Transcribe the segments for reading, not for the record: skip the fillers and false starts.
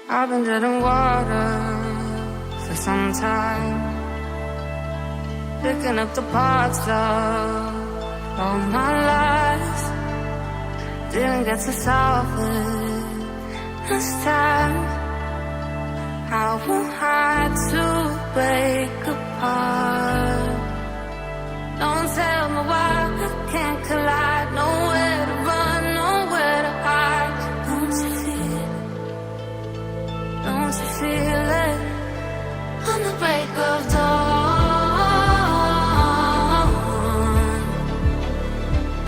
I've been treading water for some time, picking up the parts of all my life. Didn't get to solve it this time. How we had to break apart. Don't tell me why I can't collide. Nowhere to run, nowhere to hide. Don't you feel it? Don't you feel it? On the break of dawn,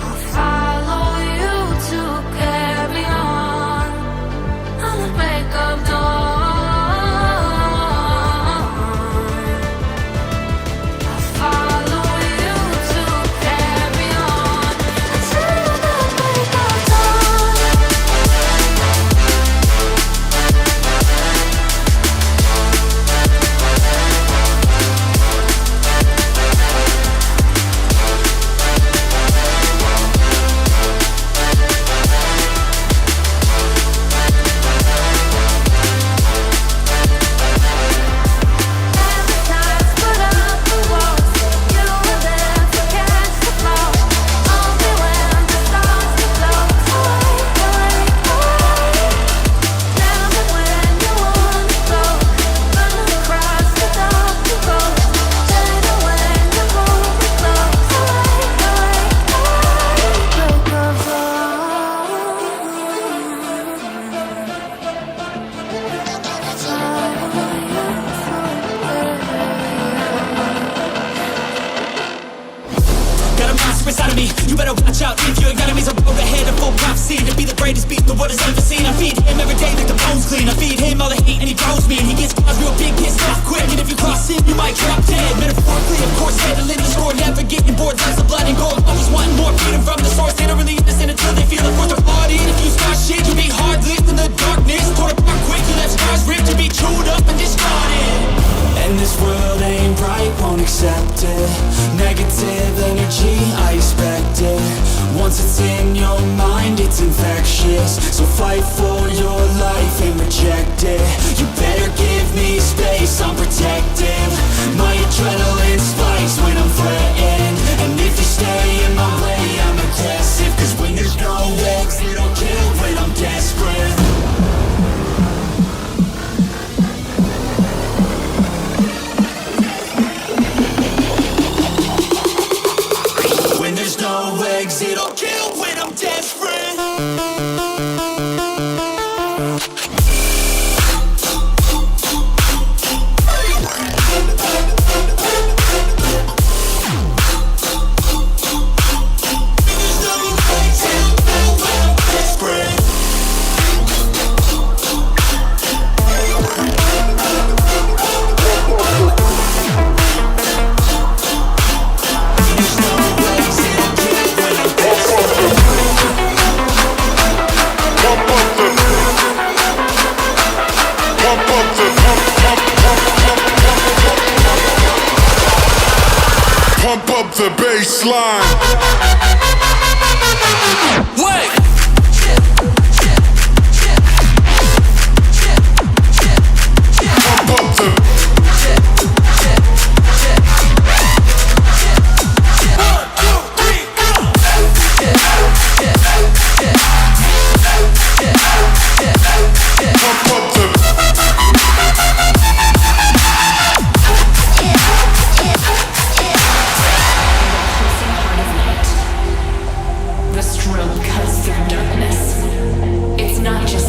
I'll follow you to carry on. On the break of dawn, I'll follow you to carry on. Until the break of dawn. Got a monster inside of me, you better watch out. If your enemies are road ahead, a full prophecy to be the greatest beast the world has ever seen. I feed him every day like the bones clean. I feed him all the hate and he grows me, and he gets cause real big, pissed off quick. And if you cross him, you might drop dead. Metaphorically, of course, handling the score, never getting bored. Lots of blood and gore, always wanting more. Feeding from the source, they don't really innocent until they feel it for their body. And if you start shit, you be hard lived in the darkness. Torn apart quick, you left scars ripped, you be chewed up and discarded. And this world ain't right, won't accept it. Negative energy, I expect it. Once it's in your mind, it's infectious. So fight for your life and reject it. You better give me space, I'm protective. My adrenaline spikes when I'm threatened. And if you stay in my way, I'm aggressive. Cause when there's no exit, I'll kill when I'm desperate. When there's no exit, I'll kill when I'm desperate. Pump up the baseline. Wait! Pump up the. Pump up the. The strobe cuts through darkness. It's not just